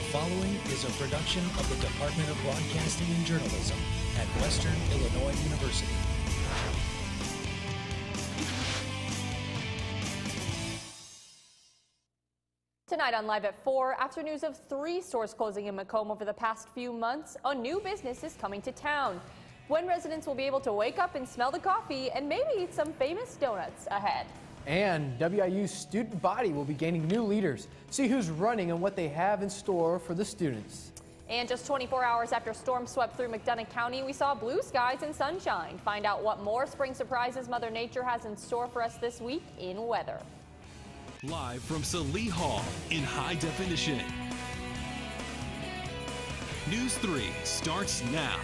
following is a production of the Department of Broadcasting and Journalism at Western Illinois University. Tonight on Live at 4, after news of 3 stores closing in Macomb over the past few months, a new business is coming to town. When residents will be able to wake up and smell the coffee and maybe eat some famous donuts ahead. And WIU's student body will be gaining new leaders. See who's running and what they have in store for the students. And just 24 hours after storms swept through McDonough County, we saw blue skies and sunshine. Find out what more spring surprises Mother Nature has in store for us this week in weather. Live from Salee Hall in high definition. News 3 starts now.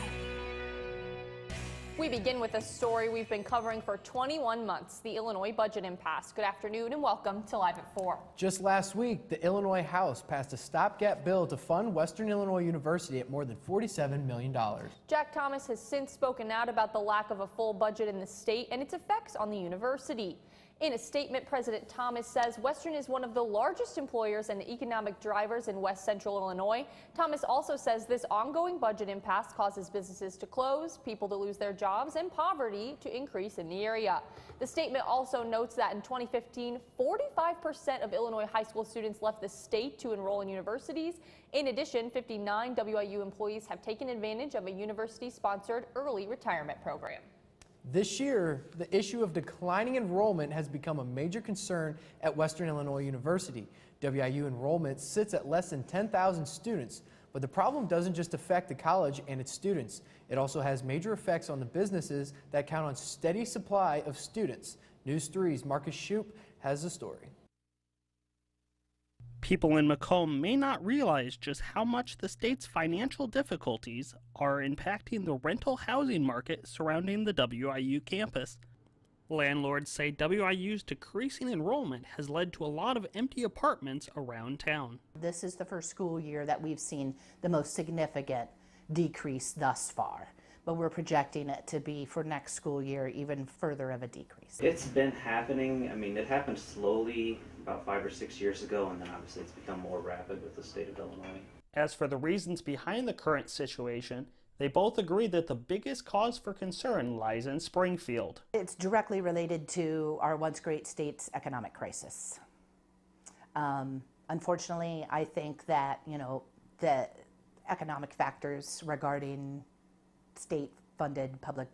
We begin with a story we've been covering for 21 months, the Illinois budget impasse. Good afternoon and welcome to Live at 4. Just last week, the Illinois House passed a stopgap bill to fund Western Illinois University at more than $47 million. Jack Thomas has since spoken out about the lack of a full budget in the state and its effects on the university. In a statement, President Thomas says Western is one of the largest employers and economic drivers in West Central Illinois. Thomas also says this ongoing budget impasse causes businesses to close, people to lose their jobs, and poverty to increase in the area. The statement also notes that in 2015, 45% of Illinois high school students left the state to enroll in universities. In addition, 59 WIU employees have taken advantage of a university-sponsored early retirement program. This year, the issue of declining enrollment has become a major concern at Western Illinois University. WIU enrollment sits at less than 10,000 students, but the problem doesn't just affect the college and its students. It also has major effects on the businesses that count on steady supply of students. News 3's Marcus Shoup has the story. People in Macomb may not realize just how much the state's financial difficulties are impacting the rental housing market surrounding the WIU campus. Landlords say WIU's decreasing enrollment has led to a lot of empty apartments around town. This is the first school year that we've seen the most significant decrease thus far, but we're projecting it to be for next school year even further of a decrease. It's been happening. I mean, it happened slowly about 5 or 6 years ago, and then obviously it's become more rapid with the state of Illinois. As for the reasons behind the current situation, they both agree that the biggest cause for concern lies in Springfield. It's directly related to our once great state's economic crisis. Unfortunately, I think that, the economic factors regarding state-funded public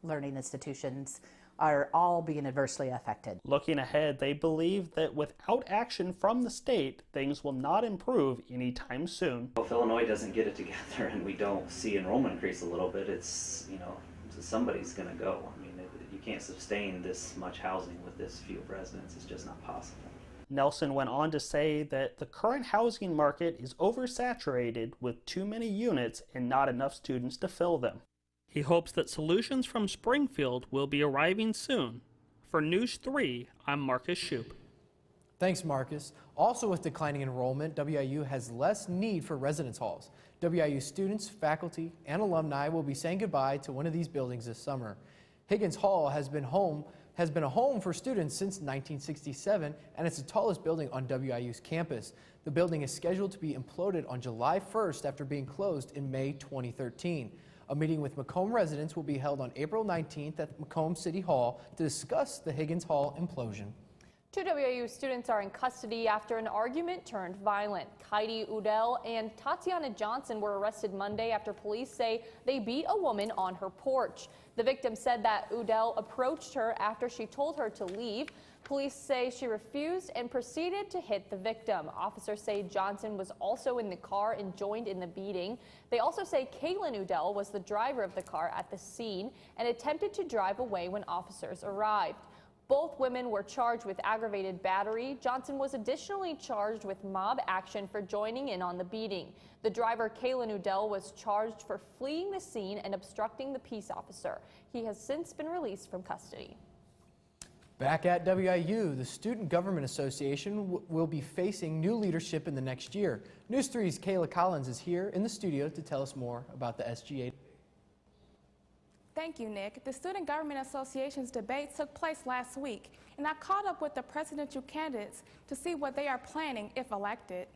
learning institutions are all being adversely affected. Looking ahead, they believe that without action from the state, things will not improve anytime soon. If Illinois doesn't get it together and we don't see enrollment increase a little bit, it's, somebody's going to go. I mean, you can't sustain this much housing with this few residents. It's just not possible. Nelson went on to say that the current housing market is oversaturated with too many units and not enough students to fill them. He hopes that solutions from Springfield will be arriving soon. For News 3, I'm Marcus Shoup. Thanks, Marcus. Also with declining enrollment, WIU has less need for residence halls. WIU students, faculty, and alumni will be saying goodbye to one of these buildings this summer. Higgins Hall has been a home for students since 1967, and it's the tallest building on WIU's campus. The building is scheduled to be imploded on July 1st after being closed in May 2013. A meeting with Macomb residents will be held on April 19th at Macomb City Hall to discuss the Higgins Hall implosion. 2 WIU students are in custody after an argument turned violent. Heidi Udell and Tatiana Johnson were arrested Monday after police say they beat a woman on her porch. The victim said that Udell approached her after she told her to leave. Police say she refused and proceeded to hit the victim. Officers say Johnson was also in the car and joined in the beating. They also say Kaylin Udell was the driver of the car at the scene and attempted to drive away when officers arrived. Both women were charged with aggravated battery. Johnson was additionally charged with mob action for joining in on the beating. The driver, Kaylin Udell, was charged for fleeing the scene and obstructing the peace officer. He has since been released from custody. Back at WIU, the Student Government Association will be facing new leadership in the next year. News 3's Kayla Collins is here in the studio to tell us more about the SGA. Thank you, Nick. The Student Government Association's debate took place last week, and I caught up with the presidential candidates to see what they are planning if elected.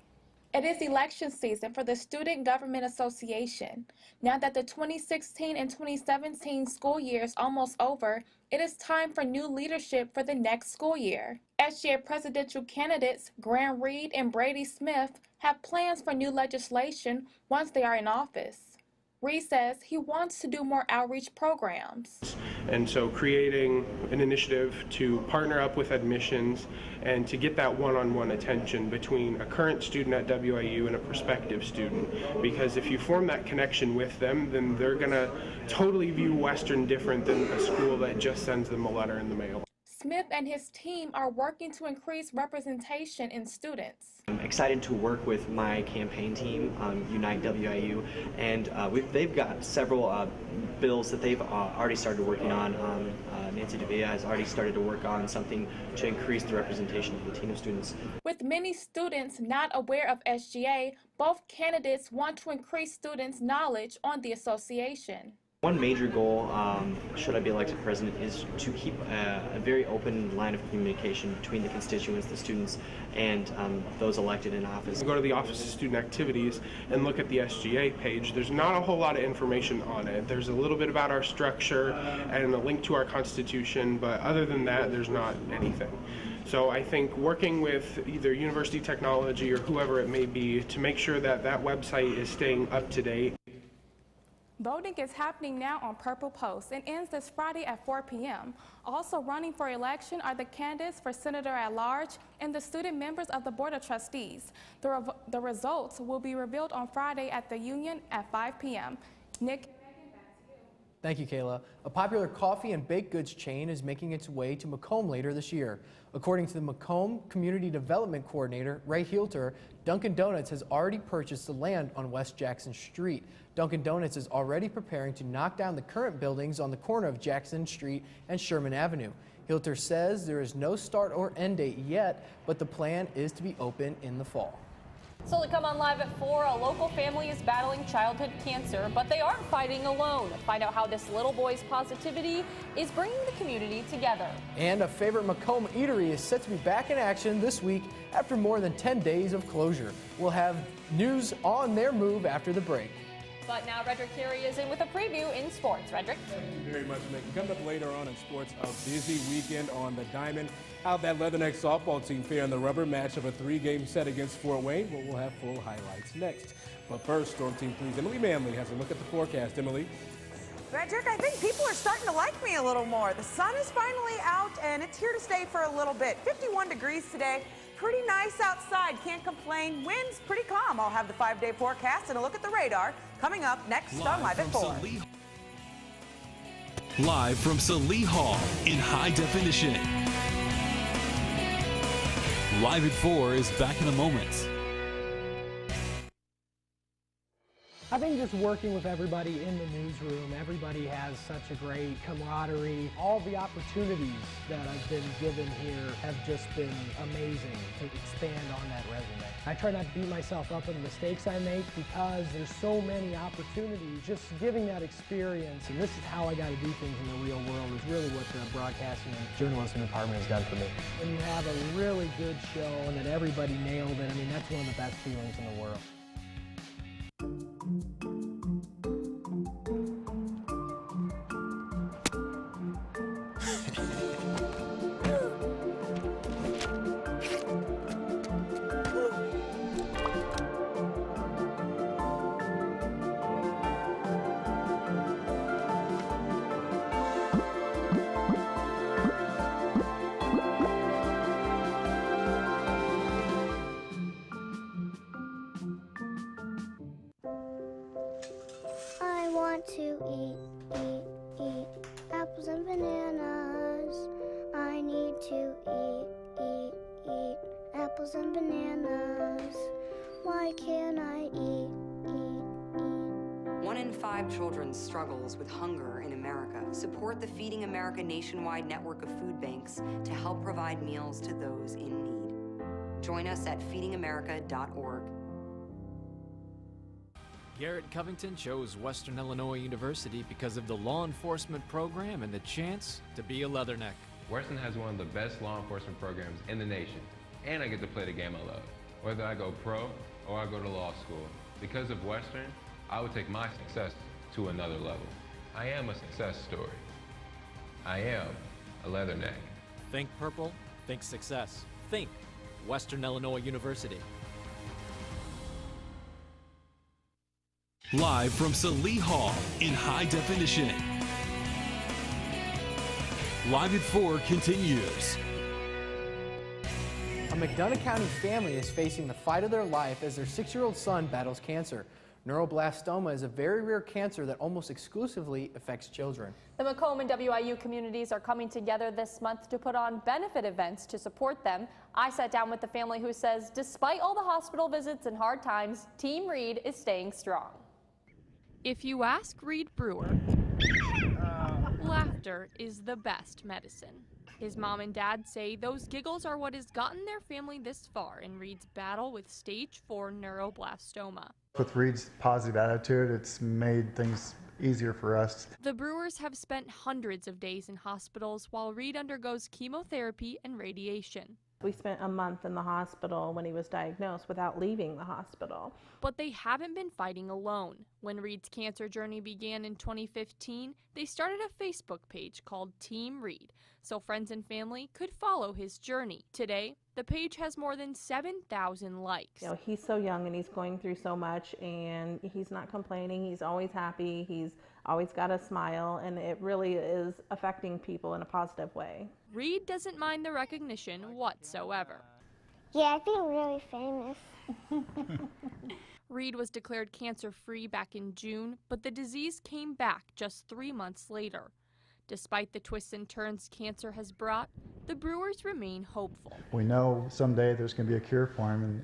It is election season for the Student Government Association. Now that the 2016 and 2017 school year is almost over, it is time for new leadership for the next school year. SGA presidential candidates Graham Reed and Brady Smith have plans for new legislation once they are in office. Reed says he wants to do more outreach programs. And so creating an initiative to partner up with admissions and to get that one-on-one attention between a current student at WIU and a prospective student. Because if you form that connection with them, then they're going to totally view Western different than a school that just sends them a letter in the mail. Smith and his team are working to increase representation in students. I'm excited to work with my campaign team, Unite WIU, and they've got several bills that they've already started working on. Nancy DeVilla has already started to work on something to increase the representation of Latino students. With many students not aware of SGA, both candidates want to increase students' knowledge on the association. One major goal, should I be elected president, is to keep a very open line of communication between the constituents, the students, and those elected in office. Go to the Office of Student Activities and look at the SGA page. There's not a whole lot of information on it. There's a little bit about our structure and a link to our Constitution, but other than that, there's not anything. So I think working with either University Technology or whoever it may be to make sure that that website is staying up to date. Voting is happening now on Purple Post and ends this Friday at 4 p.m. Also running for election are the candidates for Senator at Large and the student members of the Board of Trustees. The results will be revealed on Friday at the Union at 5 p.m. Nick? Thank you, Kayla. A popular coffee and baked goods chain is making its way to Macomb later this year. According to the Macomb Community Development Coordinator, Ray Hielter, Dunkin' Donuts has already purchased the land on West Jackson Street. Dunkin' Donuts is already preparing to knock down the current buildings on the corner of Jackson Street and Sherman Avenue. Hielter says there is no start or end date yet, but the plan is to be open in the fall. Still to come on Live at 4, a local family is battling childhood cancer, but they aren't fighting alone. Find out how this little boy's positivity is bringing the community together. And a favorite Macomb eatery is set to be back in action this week after more than 10 days of closure. We'll have news on their move after the break. But now Redrick Carey is in with a preview in sports. Redrick? Thank you very much, Megan. Coming up later on in sports, a busy weekend on the diamond. How that Leatherneck softball team fare in the rubber match of a 3-game set against Fort Wayne? Well, we'll have full highlights next. But first, Storm Team 3's Emily Manley has a look at the forecast. Emily? Redrick, I think people are starting to like me a little more. The sun is finally out, and it's here to stay for a little bit. 51 degrees today. Pretty nice outside. Can't complain. Wind's pretty calm. I'll have the 5-day forecast and a look at the radar coming up next on Live at 4. Live from Salee Hall in high definition. Live at 4 is back in a moment. I think just working with everybody in the newsroom, everybody has such a great camaraderie. All the opportunities that I've been given here have just been amazing to expand on that resume. I try not to beat myself up on the mistakes I make because there's so many opportunities. Just giving that experience, and this is how I got to do things in the real world, is really what the broadcasting and journalism department has done for me. When you have a really good show and that everybody nailed it, I mean, that's one of the best feelings in the world. I want to eat apples and bananas. I need to eat apples and bananas. Why can't I eat? 1 in 5 children struggles with hunger in America. Support the Feeding America nationwide network of food banks to help provide meals to those in need. Join us at feedingamerica.org. Garrett Covington chose Western Illinois University because of the law enforcement program and the chance to be a Leatherneck. Western has one of the best law enforcement programs in the nation, and I get to play the game I love. whether I go pro or I go to law school. Because of Western, I would take my success to another level. I am a success story. I am a leatherneck. Think purple, think success. Think Western Illinois University. Live from Salee Hall in high definition. Live at 4 continues. A McDonough County family is facing the fight of their life as their 6-year-old son battles cancer. Neuroblastoma is a very rare cancer that almost exclusively affects children. The Macomb and WIU communities are coming together this month to put on benefit events to support them. I sat down with the family who says despite all the hospital visits and hard times, Team Reed is staying strong. If you ask Reed Brewer, laughter is the best medicine. His mom and dad say those giggles are what has gotten their family this far in Reed's battle with stage 4 neuroblastoma. With Reed's positive attitude, it's made things easier for us. The Brewers have spent hundreds of days in hospitals while Reed undergoes chemotherapy and radiation. We spent a month in the hospital when he was diagnosed without leaving the hospital. But they haven't been fighting alone. When Reed's cancer journey began in 2015, they started a Facebook page called Team Reed, so friends and family could follow his journey. Today, the page has more than 7,000 likes. You know, he's so young and he's going through so much, and he's not complaining. He's always happy. He's always got a smile, and it really is affecting people in a positive way. Reed doesn't mind the recognition whatsoever. Yeah, I feel really famous. Reed was declared cancer-free back in June, but the disease came back just 3 months later. Despite the twists and turns cancer has brought, the Brewers remain hopeful. We know someday there's going to be a cure for him,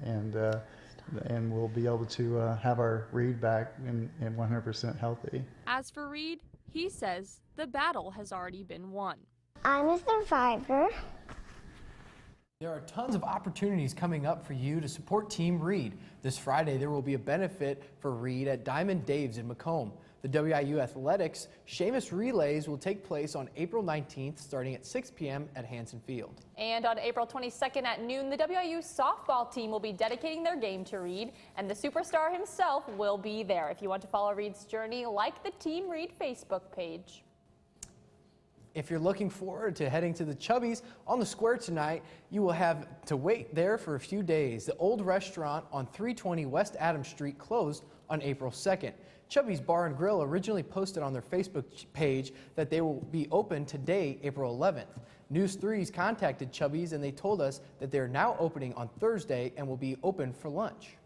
and we'll be able to have our Reed back and 100% healthy. As for Reed, he says the battle has already been won. I'm a survivor. There are tons of opportunities coming up for you to support Team Reed. This Friday, there will be a benefit for Reed at Diamond Dave's in Macomb. The WIU Athletics Seamus Relays will take place on April 19th, starting at 6 p.m. at Hanson Field. And on April 22nd at noon, the WIU softball team will be dedicating their game to Reed, and the superstar himself will be there. If you want to follow Reed's journey, like the Team Reed Facebook page. If you're looking forward to heading to the Chubby's on the square tonight, you will have to wait there for a few days. The old restaurant on 320 West Adams Street closed on April 2nd. Chubby's Bar and Grill originally posted on their Facebook page that they will be open today, April 11th. NEWS3's contacted Chubby's and they told us that they're now opening on Thursday and will be open for lunch.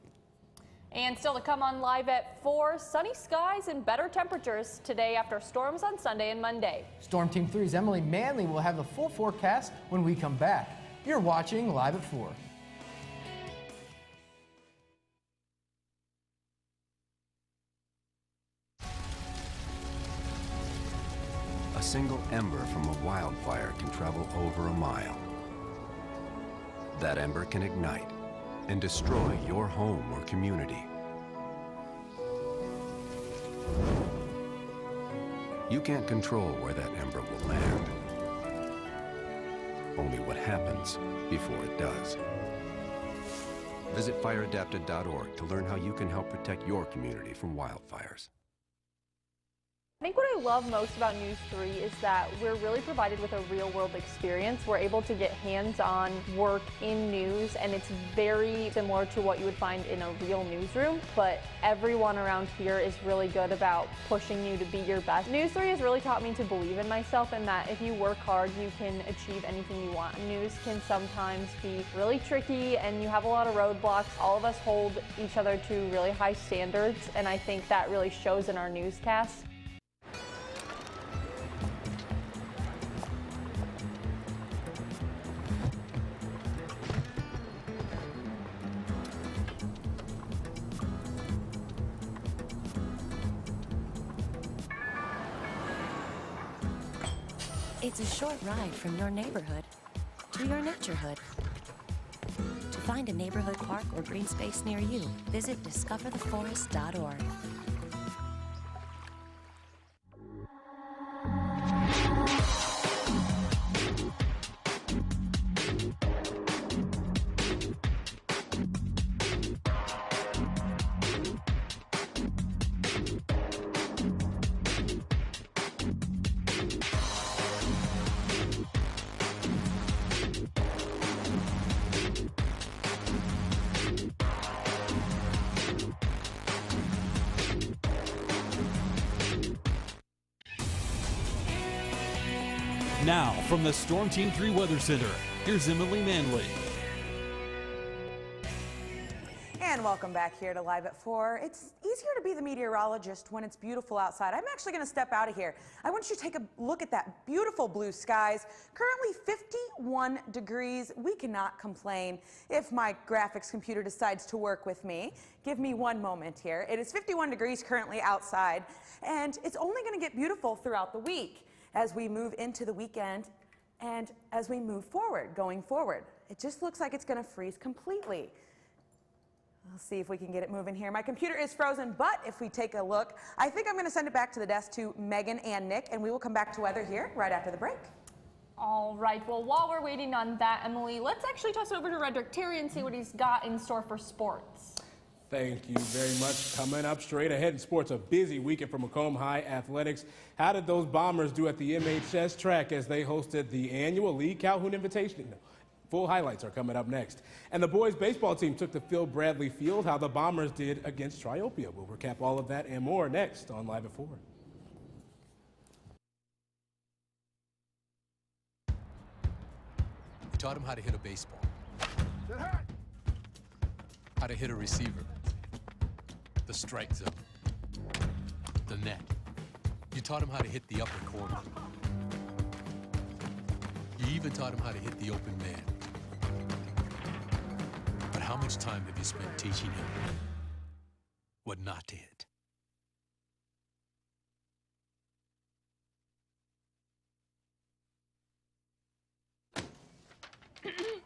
And still to come on Live at 4, sunny skies and better temperatures today after storms on Sunday and Monday. Storm Team 3's Emily Manley will have the full forecast when we come back. You're watching Live at 4. A single ember from a wildfire can travel over a mile. That ember can ignite and destroy your home or community. You can't control where that ember will land. Only what happens before it does. Visit fireadapted.org to learn how you can help protect your community from wildfires. I think what I love most about NEWS3 is that we're really provided with a real-world experience. We're able to get hands-on work in news, and it's very similar to what you would find in a real newsroom, but everyone around here is really good about pushing you to be your best. NEWS3 has really taught me to believe in myself and that if you work hard, you can achieve anything you want. News can sometimes be really tricky, and you have a lot of roadblocks. All of us hold each other to really high standards, and I think that really shows in our newscasts. It's a short ride from your neighborhood to your naturehood. To find a neighborhood park or green space near you, visit discovertheforest.org. Now, from the Storm Team 3 Weather Center, here's Emily Manley. And welcome back here to Live at 4. It's easier to be the meteorologist when it's beautiful outside. I'm actually going to step out of here. I want you to take a look at that beautiful blue skies. Currently 51 degrees. We cannot complain if my graphics computer decides to work with me. Give me one moment here. It is 51 degrees currently outside, and it's only going to get beautiful throughout the week as we move into the weekend and as we move forward, going forward. It just looks like it's going to freeze completely. We'll see if we can get it moving here. My computer is frozen, but if we take a look, I think I'm going to send it back to the desk to Megan and Nick, and we will come back to weather here right after the break. All right, well, while we're waiting on that, Emily, let's actually toss it over to Redrick Terry and see what he's got in store for sports. Thank you very much. Coming up straight ahead in sports, a busy weekend for Macomb High athletics. How did those Bombers do at the MHS track as they hosted the annual Lee Calhoun Invitational? Full highlights are coming up next. And the boys baseball team took to Phil Bradley Field, how the Bombers did against Triopia. We'll recap all of that and more next on Live at 4. We taught him how to hit a baseball, how to hit a receiver, the strike zone, the net. You taught him how to hit the upper corner. You even taught him how to hit the open man. But how much time have you spent teaching him what not to hit?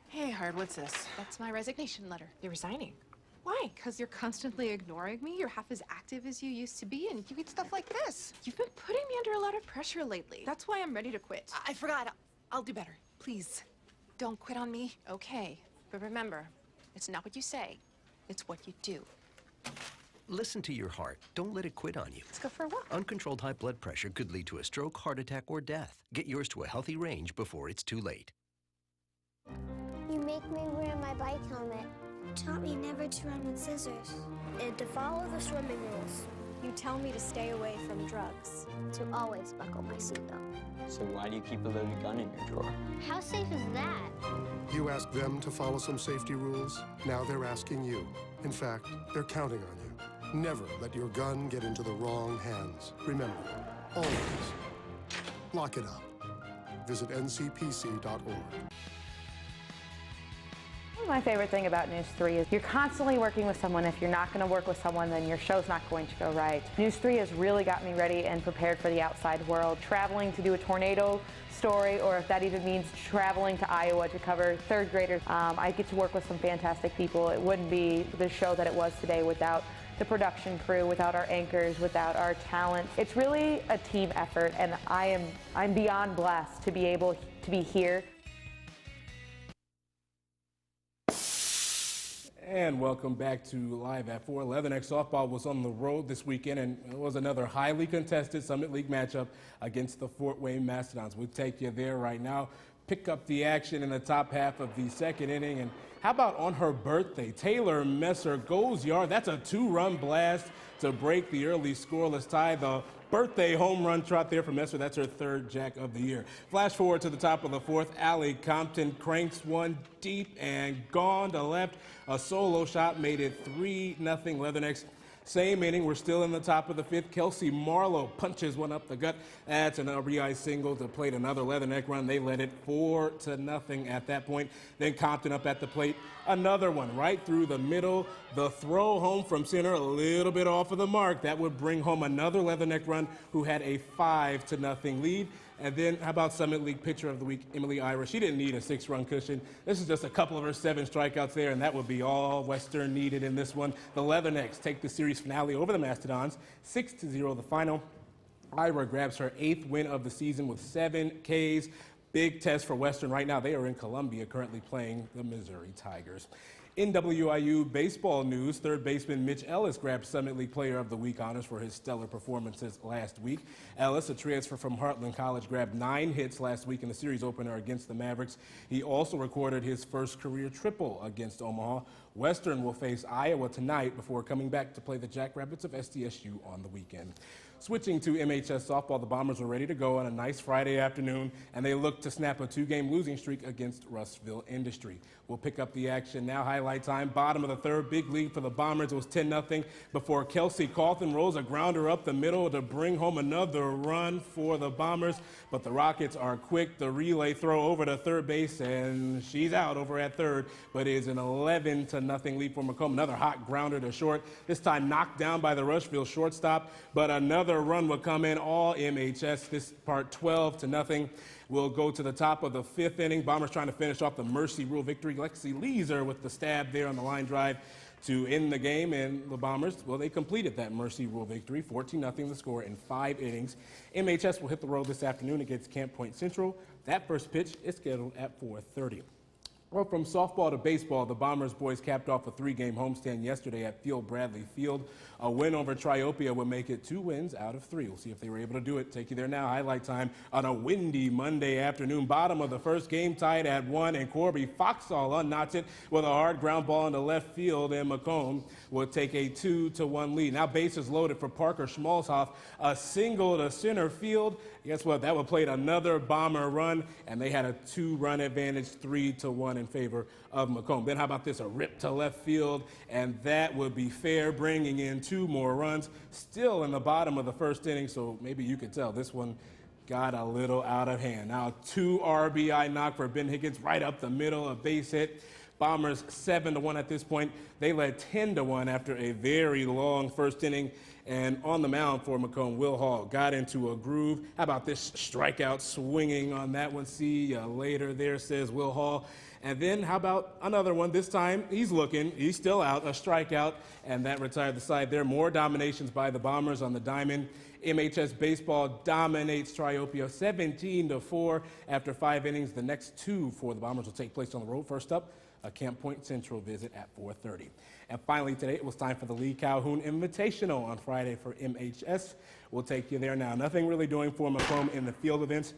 Hey, Hard, what's this? That's my resignation letter. You're resigning? Why? Because you're constantly ignoring me. You're half as active as you used to be, and you eat stuff like this. You've been putting me under a lot of pressure lately. That's why I'm ready to quit. I forgot. I'll do better. Please, don't quit on me. Okay, but remember, it's not what you say, it's what you do. Listen to your heart. Don't let it quit on you. Let's go for a walk. Uncontrolled high blood pressure could lead to a stroke, heart attack, or death. Get yours to a healthy range before it's too late. You make me wear my bike helmet. Taught me never to run with scissors. And to follow the swimming rules. You tell me to stay away from drugs. To always buckle my seatbelt. So why do you keep a loaded gun in your drawer? How safe is that? You asked them to follow some safety rules. Now they're asking you. In fact, they're counting on you. Never let your gun get into the wrong hands. Remember, always lock it up. Visit ncpc.org. My favorite thing about News 3 is you're constantly working with someone. If you're not going to work with someone, then your show's not going to go right. News 3 has really got me ready and prepared for the outside world. Traveling to do a tornado story, or if that even means traveling to Iowa to cover third graders, I get to work with some fantastic people. It wouldn't be the show that it was today without the production crew, without our anchors, without our talent. It's really a team effort, and I'm beyond blessed to be able to be here. And welcome back to Live at 4. Leatherneck softball was on the road this weekend, and it was another highly contested Summit League matchup against the Fort Wayne Mastodons. We'll take you there right now. Pick up the action in the top half of the second inning. And how about on her birthday, Taylor Messer goes yard. That's a 2-run blast to break the early scoreless tie. The birthday home run trot there for Messer. That's her third jack of the year. Flash forward to the top of the fourth. Allie Compton cranks one deep and gone to left. A solo shot made it 3-0 Leathernecks. Same inning, we're still in the top of the fifth. Kelsey Marlowe punches one up the gut. That's an RBI single to plate another Leatherneck run. They led it 4-0 at that point. Then Compton up at the plate. Another one right through the middle. The throw home from center, a little bit off of the mark. That would bring home another Leatherneck run who had a 5-0 lead. And then how about Summit League Pitcher of the Week, Emily Ira? She didn't need a 6-run cushion. This is just a couple of her 7 strikeouts there, and that would be all Western needed in this one. The Leathernecks take the series finale over the Mastodons, 6-0 the final. Ira grabs her 8th win of the season with 7 Ks. Big test for Western right now. They are in Columbia currently playing the Missouri Tigers. In WIU baseball news, third baseman Mitch Ellis grabbed Summit League Player of the Week honors for his stellar performances last week. Ellis, a transfer from Heartland College, grabbed 9 hits last week in the series opener against the Mavericks. He also recorded his first career triple against Omaha. Western will face Iowa tonight before coming back to play the Jackrabbits of SDSU on the weekend. Switching to MHS softball, the Bombers are ready to go on a nice Friday afternoon, and they look to snap a 2-game losing streak against Russellville Industry. We'll pick up the action now. Highlight time, bottom of the third, big lead for the Bombers. It was 10-0 before Kelsey Carlton rolls a grounder up the middle to bring home another run for the Bombers. But the Rockets are quick. The relay throw over to third base, and she's out over at third, but it is an 11-0 lead for Macomb. Another hot grounder to short, this time knocked down by the Rushville shortstop, but another run will come in, all MHS. This part 12-0. We'll go to the top of the 5th inning. Bombers trying to finish off the Mercy Rule victory. Lexi Leeser with the stab there on the line drive to end the game, and the Bombers, well, they completed that Mercy Rule victory, 14-0 the score in 5 innings. MHS will hit the road this afternoon against Camp Point Central. That first pitch is scheduled at 4:30. Well, from softball to baseball, the Bombers boys capped off a 3-game homestand yesterday at Field Bradley Field. A win over Triopia would make it 2 wins out of 3. We'll see if they were able to do it. Take you there now. Highlight time on a windy Monday afternoon. Bottom of the first, game tied at 1, and Corby Foxall unknots it with a hard ground ball into left field, and Macomb will take a 2-1 lead. Now bases loaded for Parker Schmalzhoff. A single to center field. Guess what? That would play another Bomber run, and they had a 2-run advantage, 3-1 in favor of Macomb. Then how about this? A rip to left field, and that would be fair, bringing in 2 more runs. Still in the bottom of the first inning, so maybe you could tell this one got a little out of hand. Now 2 RBI knock for Ben Higgins right up the middle, a base hit. Bombers 7-1 at this point. They led 10-1 after a very long first inning. And on the mound for Macomb, Will Hall got into a groove. How about this strikeout swinging on that one? See you later there, says Will Hall. And then how about another one? This time he's looking. He's still out, a strikeout, and that retired the side there. More dominations by the Bombers on the diamond. MHS baseball dominates Triopia 17-4 after 5 innings. The next 2 for the Bombers will take place on the road. First up, a Camp Point Central visit at 4:30. And finally today, it was time for the Lee Calhoun Invitational on Friday for MHS. We'll take you there now. Nothing really doing for Macomb in the field events.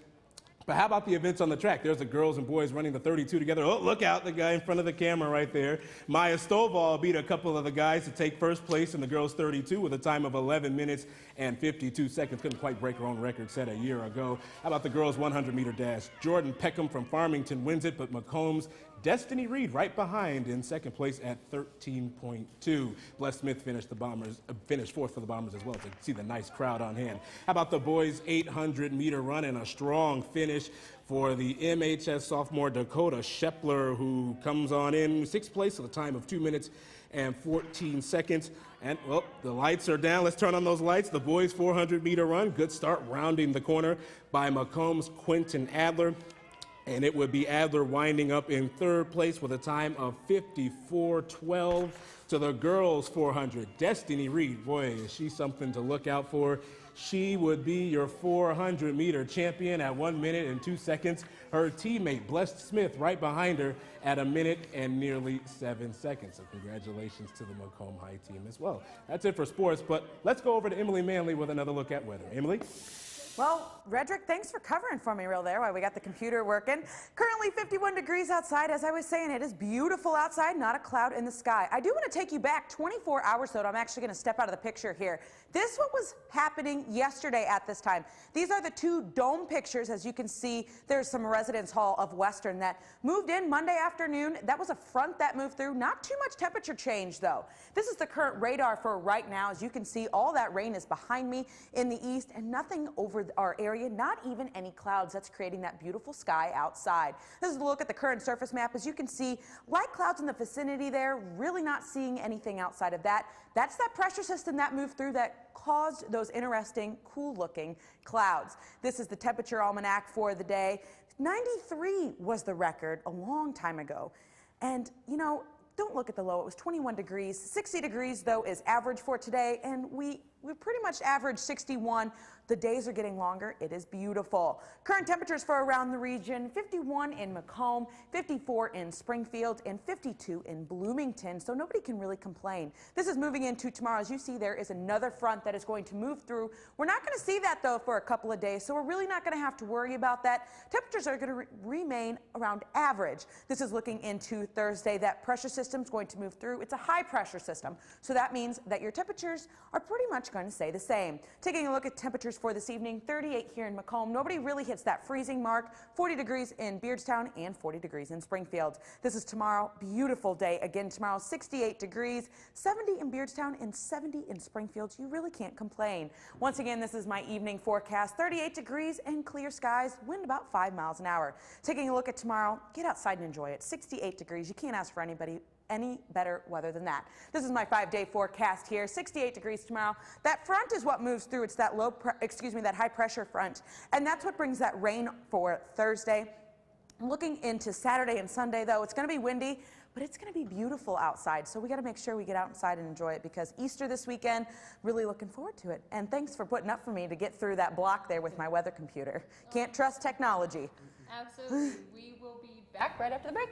But how about the events on the track? There's the girls and boys running the 32 together. Oh, look out, the guy in front of the camera right there. Maya Stovall beat a couple of the guys to take first place in the girls 32 with a time of 11 minutes and 52 seconds. Couldn't quite break her own record set a year ago. How about the girls 100-meter dash? Jordan Peckham from Farmington wins it, but Macomb's Destiny Reed right behind in second place at 13.2. Bless Smith finished 4th for the Bombers as well, to see the nice crowd on hand. How about the boys 800-meter run and a strong finish for the MHS sophomore Dakota Shepler, who comes on in 6th place with a time of 2 minutes and 14 seconds. And, well, the lights are down. Let's turn on those lights. The boys 400-meter run. Good start rounding the corner by Macomb's Quentin Adler. And it would be Adler winding up in 3rd place with a time of 54:12. To the girls 400, Destiny Reed, boy, is she something to look out for. She would be your 400-meter champion at 1 minute and 2 seconds. Her teammate, Blessed Smith, right behind her at 1 minute and nearly 7 seconds. So congratulations to the Macomb High team as well. That's it for sports, but let's go over to Emily Manley with another look at weather. Emily? Well, Redrick, thanks for covering for me real there while we got the computer working. Currently 51 degrees outside. As I was saying, it is beautiful outside, not a cloud in the sky. I do want to take you back 24 hours, though, and I'm actually going to step out of the picture here. This is what was happening yesterday at this time. These are the 2 dome pictures. As you can see, there's some residence hall of Western that moved in Monday afternoon. That was a front that moved through. Not too much temperature change, though. This is the current radar for right now. As you can see, all that rain is behind me in the east and nothing over our area, not even any clouds. That's creating that beautiful sky outside. This is a look at the current surface map. As you can see, light clouds in the vicinity there, really not seeing anything outside of that. That's that pressure system that moved through that caused those interesting, cool-looking clouds. This is the temperature almanac for the day. 93 was the record a long time ago. And, you know, don't look at the low. It was 21 degrees. 60 degrees, though, is average for today, and we we've pretty much averaged 61. The days are getting longer. It is beautiful. Current temperatures for around the region, 51 in Macomb, 54 in Springfield, and 52 in Bloomington, so nobody can really complain. This is moving into tomorrow. As you see, there is another front that is going to move through. We're not going to see that, though, for a couple of days, so we're really not going to have to worry about that. Temperatures are going to remain around average. This is looking into Thursday. That pressure system is going to move through. It's a high pressure system, so that means that your temperatures are pretty much going to stay the same. Taking a look at temperatures for this evening, 38 here in Macomb. Nobody really hits that freezing mark. 40 degrees in Beardstown and 40 degrees in Springfield. This is tomorrow. Beautiful day again tomorrow. 68 degrees, 70 in Beardstown and 70 in Springfield. You really can't complain. Once again, this is my evening forecast. 38 degrees and clear skies. Wind about 5 miles an hour. Taking a look at tomorrow, get outside and enjoy it. 68 degrees. You can't ask for any better weather than that. This is my 5-day forecast here. 68 degrees tomorrow. That front is what moves through. It's that that high pressure front, and that's what brings that rain for Thursday. Looking into Saturday and Sunday, though, it's going to be windy, but it's going to be beautiful outside. So we got to make sure we get outside and enjoy it, because Easter this weekend, really looking forward to it. And thanks for putting up for me to get through that block there with my weather computer. Can't trust technology. Absolutely. We will be back right after the break.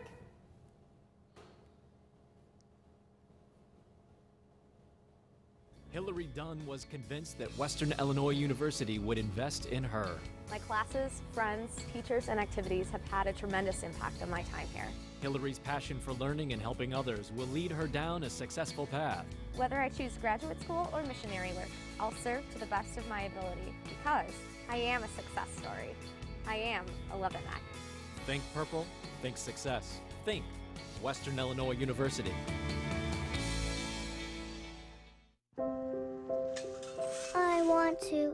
Hillary Dunn was convinced that Western Illinois University would invest in her. My classes, friends, teachers, and activities have had a tremendous impact on my time here. Hillary's passion for learning and helping others will lead her down a successful path. Whether I choose graduate school or missionary work, I'll serve to the best of my ability, because I am a success story. I am a Lebanon. Think purple, think success. Think Western Illinois University. I want to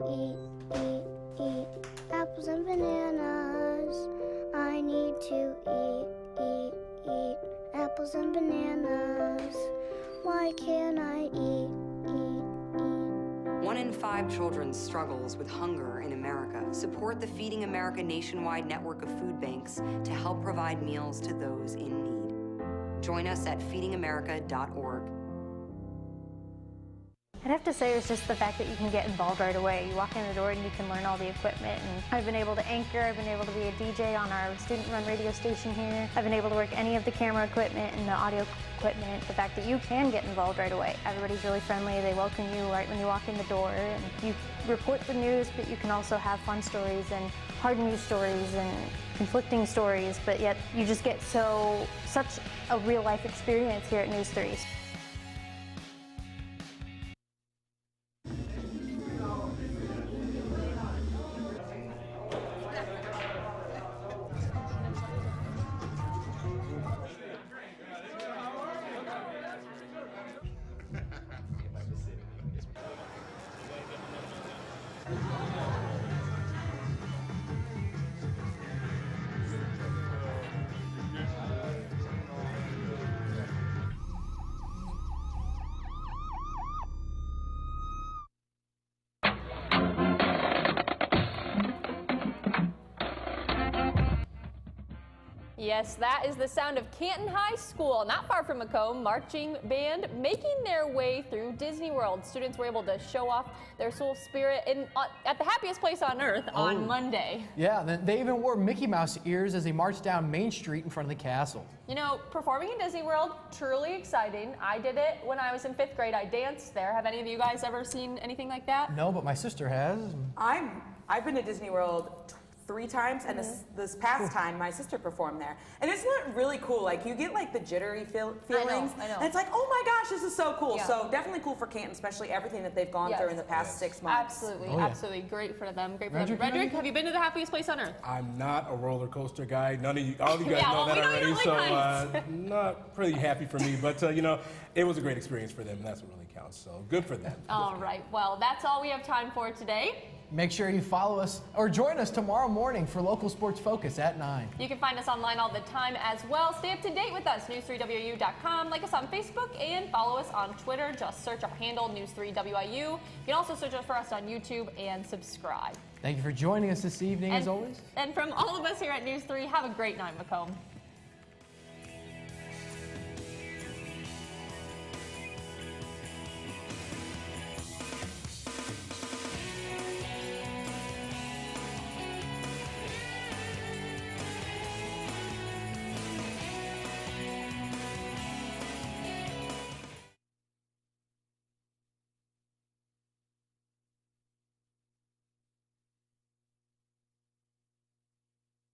eat apples and bananas. I need to eat apples and bananas. Why can't I eat? 1 in 5 children struggles with hunger in America. Support the Feeding America nationwide network of food banks to help provide meals to those in need. Join us at feedingamerica.org. I'd have to say it's just the fact that you can get involved right away. You walk in the door and you can learn all the equipment. And I've been able to anchor, I've been able to be a DJ on our student-run radio station here. I've been able to work any of the camera equipment and the audio equipment. The fact that you can get involved right away. Everybody's really friendly. They welcome you right when you walk in the door. And you report the news, but you can also have fun stories and hard news stories and conflicting stories. But yet you just get such a real-life experience here at News 3. Yes, that is the sound of Canton High School, not far from Macomb, marching band making their way through Disney World. Students were able to show off their school spirit at the happiest place on earth on Monday. Yeah, they even wore Mickey Mouse ears as they marched down Main Street in front of the castle. You know, performing in Disney World, truly exciting. I did it when I was in 5th grade. I danced there. Have any of you guys ever seen anything like that? No, but my sister has. I've been to Disney World 3 times, and this past time my sister performed there, and isn't it really cool? Like, you get like the jittery feelings. I know. And it's like, oh my gosh, this is so cool. Yeah. So definitely cool for Canton, especially everything that they've gone through in the past 6 months. Absolutely, absolutely great for them. Great for them. Redrick, have you been to the happiest place on earth? I'm not a roller coaster guy. All of you guys know that already. So not pretty happy for me, but you know, it was a great experience for them, and that's what really counts. So good for them. All right. Well, that's all we have time for today. Make sure you follow us or join us tomorrow morning for Local Sports Focus at 9. You can find us online all the time as well. Stay up to date with us, news3wu.com. Like us on Facebook and follow us on Twitter. Just search our handle, News3WIU. You can also search for us on YouTube and subscribe. Thank you for joining us this evening, as always. And from all of us here at News 3, have a great night, Macomb.